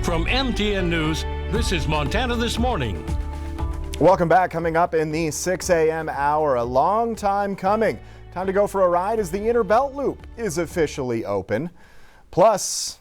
From MTN News, this is Montana This Morning. Welcome back. Coming up in the 6 a.m. hour, a long time coming. Time to go for a ride as the Inner Belt Loop is officially open. Plus,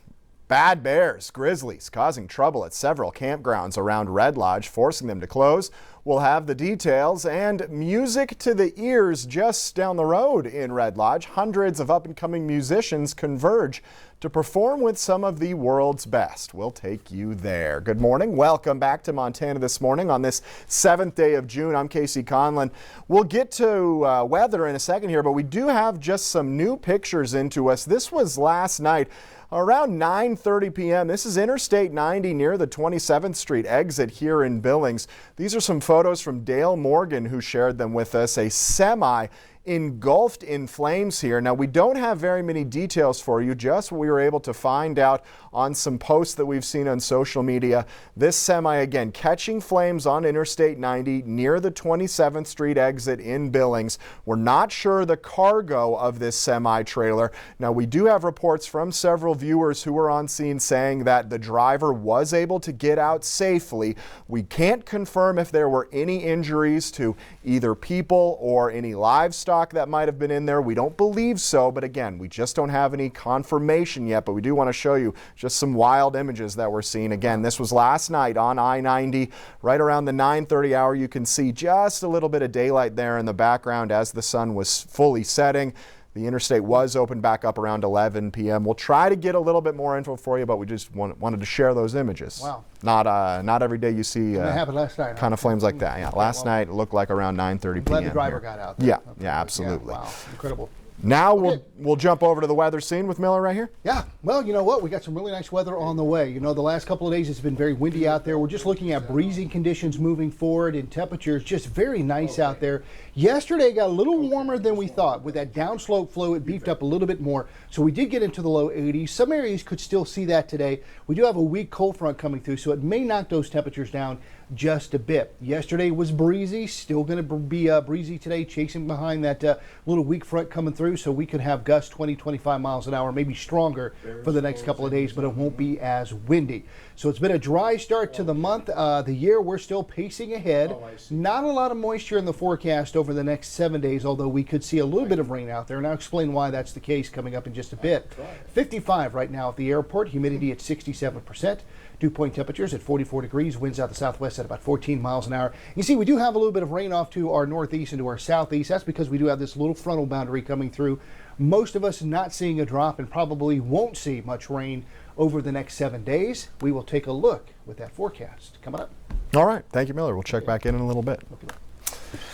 bad bears, grizzlies, causing trouble at several campgrounds around Red Lodge, forcing them to close. We'll have the details and music to the ears just down the road in Red Lodge. Hundreds of up-and-coming musicians converge to perform with some of the world's best. We'll take you there. Good morning. Welcome back to Montana This Morning on this 7th day of June. I'm Casey Conlon. We'll get to weather in a second here, but we do have just some new pictures into us. This was last night. Around 9:30 p.m. This is Interstate 90 near the 27th Street exit here in Billings. These are some photos from Dale Morgan, who shared them with us. A semi engulfed in flames here. Now, we don't have very many details for you, just what we were able to find out on some posts that we've seen on social media. This semi, again, catching flames on Interstate 90 near the 27th Street exit in Billings. We're not sure the cargo of this semi-trailer. Now, we do have reports from several viewers who were on scene saying that the driver was able to get out safely. We can't confirm if there were any injuries to either people or any livestock that might have been in there. We don't believe so, but again, we just don't have any confirmation yet, but we do want to show you just some wild images that we're seeing. Again, this was last night on I-90, right around the 9:30 hour. You can see just a little bit of daylight there in the background as the sun was fully setting. The interstate was opened back up around 11 p.m. We'll try to get a little bit more info for you, but we just wanted to share those images. Wow. Not every day you see that happened last night, kind of flames like that. Yeah, last night it looked like around 9:30 p.m. Glad the driver got out there. Yeah, Okay. yeah, absolutely. Yeah, wow, incredible. Now we'll jump over to the weather scene with Miller right here. Yeah, well, you know what? We got some really nice weather on the way. You know, the last couple of days it's been very windy out there. We're just looking at breezy conditions moving forward, and temperatures just very nice out there. Yesterday got a little warmer than we thought. With that downslope flow, it beefed up a little bit more. So we did get into the low 80s. Some areas could still see that today. We do have a weak cold front coming through, so it may knock those temperatures down just a bit. Yesterday was breezy, still going to be breezy today, chasing behind that little weak front coming through, so we could have gusts 20-25 miles an hour, maybe stronger for the next couple of days, but it won't be as windy. So it's been a dry start to the month. The year, we're still pacing ahead. Not a lot of moisture in the forecast over the next 7 days, although we could see a little bit of rain out there, and I'll explain why that's the case coming up in just a bit. 55 right now at the airport, humidity at 67%. Dew point temperatures at 44 degrees, winds out the southwest at about 14 miles an hour. You see, we do have a little bit of rain off to our northeast and to our southeast. That's because we do have this little frontal boundary coming through. Most of us not seeing a drop and probably won't see much rain over the next 7 days. We will take a look with that forecast coming up. All right. Thank you, Miller. We'll check back in a little bit.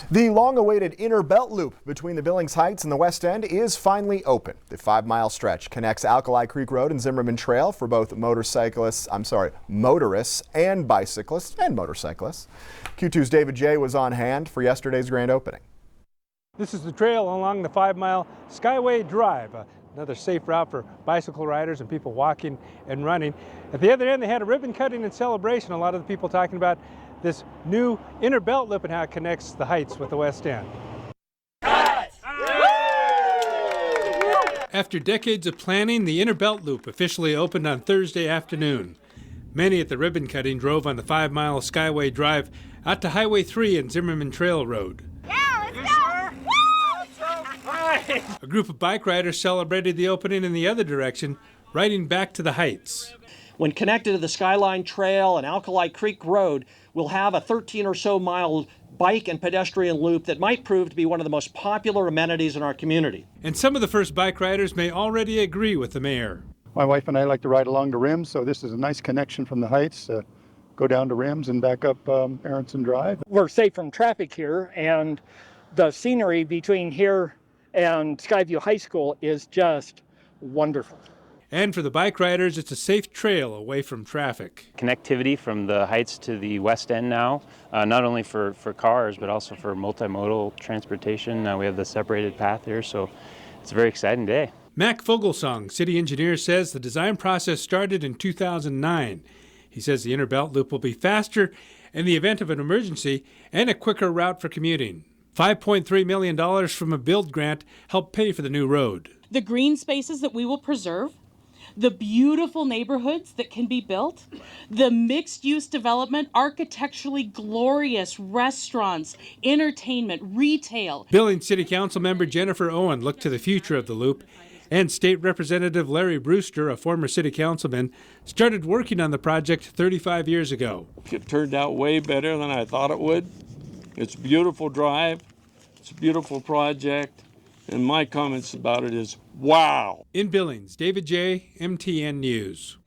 The long-awaited Inner Belt Loop between the Billings Heights and the West End is finally open. The 5-mile stretch connects Alkali Creek Road and Zimmerman Trail for both motorists and bicyclists and motorcyclists. Q2's David J. was on hand for yesterday's grand opening. This is the trail along the 5-mile Skyway Drive, another safe route for bicycle riders and people walking and running. At the other end, they had a ribbon cutting and celebration. A lot of the people talking about this new Inner Belt Loop and how it connects the Heights with the West End. After decades of planning, the Inner Belt Loop officially opened on Thursday afternoon. Many at the ribbon cutting drove on the 5-mile Skyway Drive out to Highway 3 and Zimmerman Trail Road. Yeah, let's go! A group of bike riders celebrated the opening in the other direction, riding back to the Heights. When connected to the Skyline Trail and Alkali Creek Road, we'll have a 13 or so mile bike and pedestrian loop that might prove to be one of the most popular amenities in our community. And some of the first bike riders may already agree with the mayor. My wife and I like to ride along the rims, so this is a nice connection from the Heights. Go down to rims and back up Aronson Drive. We're safe from traffic here, and the scenery between here and Skyview High School is just wonderful. And for the bike riders, it's a safe trail away from traffic. Connectivity from the Heights to the West End now, not only for cars, but also for multimodal transportation. Now we have the separated path here, so it's a very exciting day. Mac Fogelsong, city engineer, says the design process started in 2009. He says the Inner Belt Loop will be faster in the event of an emergency and a quicker route for commuting. $5.3 million from a build grant helped pay for the new road. The green spaces that we will preserve the beautiful neighborhoods that can be built, the mixed-use development, architecturally glorious restaurants, entertainment, retail. Billings City Council member Jennifer Owen looked to the future of the loop, and State Representative Larry Brewster, a former city councilman, started working on the project 35 years ago. It turned out way better than I thought it would. It's a beautiful drive, it's a beautiful project, and my comments about it is, wow. In Billings, David J., MTN News.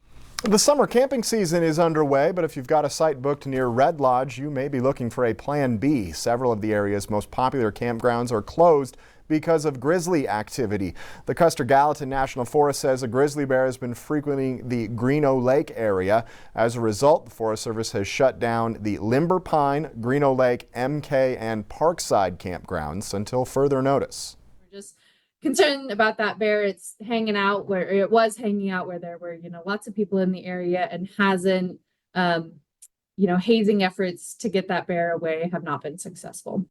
The summer camping season is underway, but if you've got a site booked near Red Lodge, you may be looking for a plan B. Several of the area's most popular campgrounds are closed because of grizzly activity. The Custer-Gallatin National Forest says a grizzly bear has been frequenting the Greeno Lake area. As a result, the Forest Service has shut down the Limber Pine, Greeno Lake, MK, and Parkside campgrounds until further notice. Just concerned about that bear. It's hanging out where it was hanging out where there were, lots of people in the area, and hasn't, hazing efforts to get that bear away have not been successful.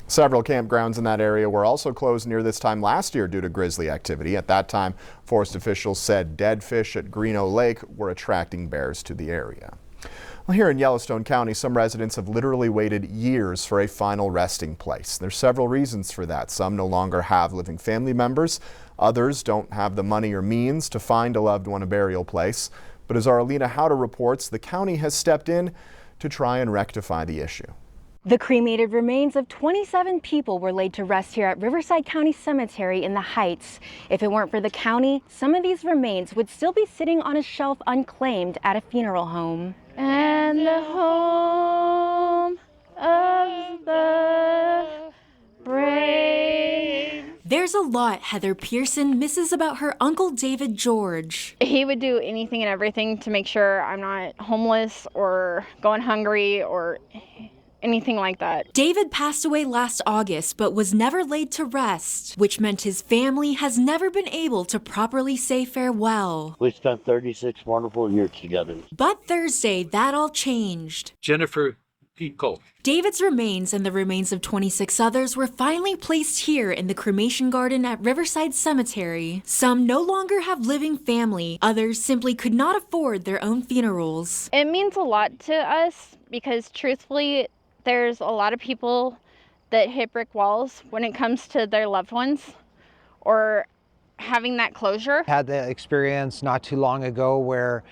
Several campgrounds in that area were also closed near this time last year due to grizzly activity. At that time, forest officials said dead fish at Greeno Lake were attracting bears to the area. Well, here in Yellowstone County, some residents have literally waited years for a final resting place. There's several reasons for that. Some no longer have living family members. Others don't have the money or means to find a loved one a burial place. But as our Alina Howder reports, the county has stepped in to try and rectify the issue. The cremated remains of 27 people were laid to rest here at Riverside County Cemetery in the Heights. If it weren't for the county, some of these remains would still be sitting on a shelf unclaimed at a funeral home. And the home of the brave. There's a lot Heather Pearson misses about her Uncle David George. He would do anything and everything to make sure I'm not homeless or going hungry or anything like that. David passed away last August, but was never laid to rest, which meant his family has never been able to properly say farewell. We spent 36 wonderful years together. But Thursday, that all changed. Jennifer Pico. David's remains and the remains of 26 others were finally placed here in the cremation garden at Riverside Cemetery. Some no longer have living family. Others simply could not afford their own funerals. It means a lot to us because truthfully, there's a lot of people that hit brick walls when it comes to their loved ones or having that closure. Had the experience not too long ago where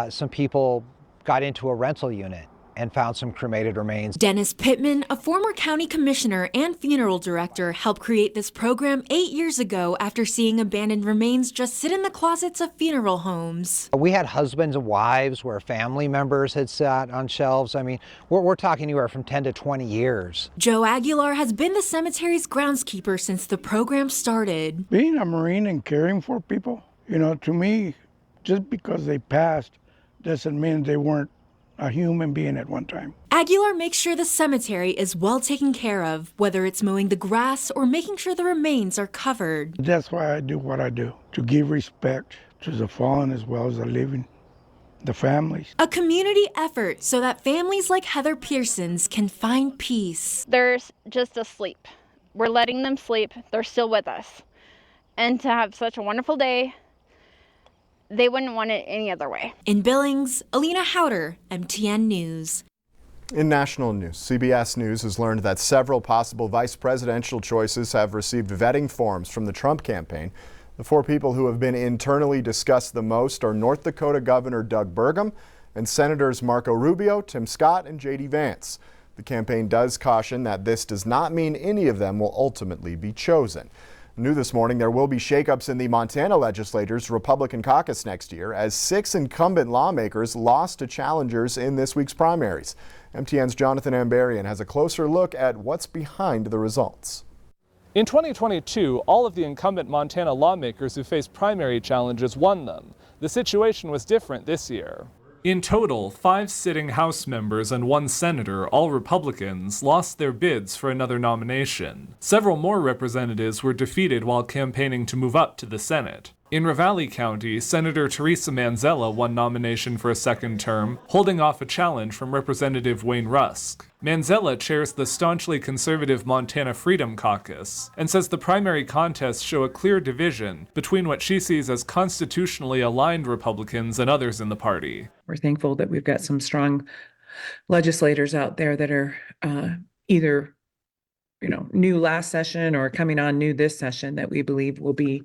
some people got into a rental unit and found some cremated remains. Dennis Pittman, a former county commissioner and funeral director, helped create this program 8 years ago after seeing abandoned remains just sit in the closets of funeral homes. We had husbands and wives where family members had sat on shelves. I mean, we're talking anywhere from 10 to 20 years. Joe Aguilar has been the cemetery's groundskeeper since the program started. Being a Marine and caring for people, to me, just because they passed doesn't mean they weren't a human being at one time. Aguilar makes sure the cemetery is well taken care of, whether it's mowing the grass or making sure the remains are covered. That's why I do what I do, to give respect to the fallen as well as the living, the families. A community effort so that families like Heather Pearson's can find peace. They're just asleep. We're letting them sleep. They're still with us. And to have such a wonderful day, they wouldn't want it any other way. In Billings, Alina Howder, MTN News. In national news, CBS News has learned that several possible vice presidential choices have received vetting forms from the Trump campaign. The four people who have been internally discussed the most are North Dakota Governor Doug Burgum and Senators Marco Rubio, Tim Scott, and J.D. Vance. The campaign does caution that this does not mean any of them will ultimately be chosen. New this morning, there will be shakeups in the Montana legislature's Republican caucus next year as 6 incumbent lawmakers lost to challengers in this week's primaries. MTN's Jonathan Ambarian has a closer look at what's behind the results. In 2022, all of the incumbent Montana lawmakers who faced primary challenges won them. The situation was different this year. In total, 5 sitting House members and 1 senator, all Republicans, lost their bids for another nomination. Several more representatives were defeated while campaigning to move up to the Senate. In Ravalli County, Senator Teresa Manzella won nomination for a second term, holding off a challenge from Representative Wayne Rusk. Manzella chairs the staunchly conservative Montana Freedom Caucus and says the primary contests show a clear division between what she sees as constitutionally aligned Republicans and others in the party. We're thankful that we've got some strong legislators out there that are either new last session or coming on new this session that we believe will be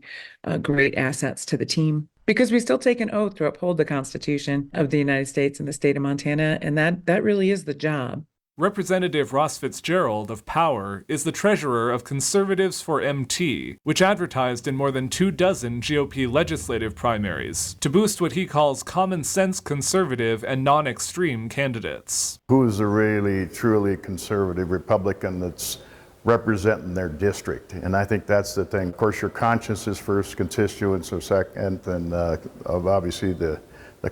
great assets to the team. Because we still take an oath to uphold the Constitution of the United States and the state of Montana, and that really is the job. Representative Ross Fitzgerald of Power is the treasurer of Conservatives for MT, which advertised in more than 24 GOP legislative primaries to boost what he calls common sense conservative and non-extreme candidates. Who's a really, truly conservative Republican that's representing their district? And I think that's the thing. Of course, your conscience is first, constituents are second, and obviously the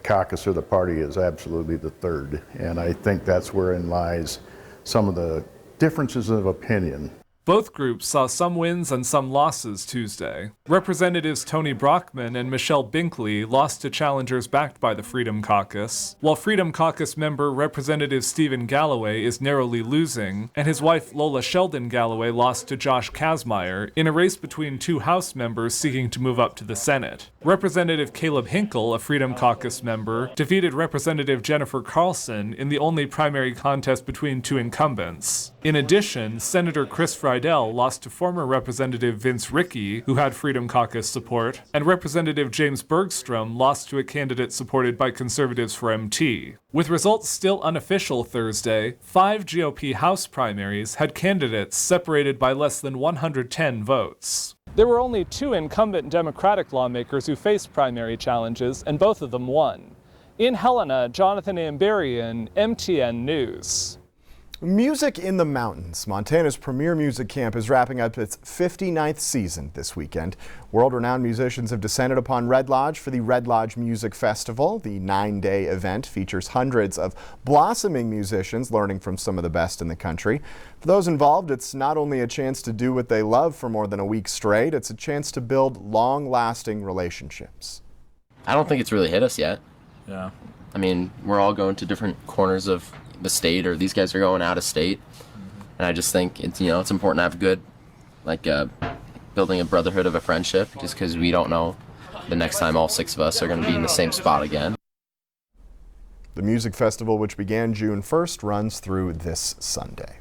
caucus or the party is absolutely the third. And I think that's wherein lies some of the differences of opinion. Both groups saw some wins and some losses Tuesday. Representatives Tony Brockman and Michelle Binkley lost to challengers backed by the Freedom Caucus, while Freedom Caucus member Representative Stephen Galloway is narrowly losing, and his wife Lola Sheldon Galloway lost to Josh Kazmaier in a race between two House members seeking to move up to the Senate. Representative Caleb Hinkle, a Freedom Caucus member, defeated Representative Jennifer Carlson in the only primary contest between two incumbents. In addition, Senator Chris Friedel lost to former Representative Vince Rickey, who had Freedom Caucus support, and Representative James Bergstrom lost to a candidate supported by Conservatives for MT. With results still unofficial Thursday, 5 GOP House primaries had candidates separated by less than 110 votes. There were only 2 incumbent Democratic lawmakers who faced primary challenges, and both of them won. In Helena, Jonathan Amberian, MTN News. Music in the Mountains, Montana's premier music camp, is wrapping up its 59th season this weekend. World-renowned musicians have descended upon Red Lodge for the Red Lodge Music Festival. The 9-day event features hundreds of blossoming musicians learning from some of the best in the country. For those involved, it's not only a chance to do what they love for more than a week straight, it's a chance to build long-lasting relationships. I don't think it's really hit us yet. Yeah. I mean, we're all going to different corners of the state, or these guys are going out of state, and I just think it's it's important to have good, building a brotherhood of a friendship, just because we don't know the next time all 6 of us are going to be in the same spot again. The music festival, which began June 1st, runs through this Sunday.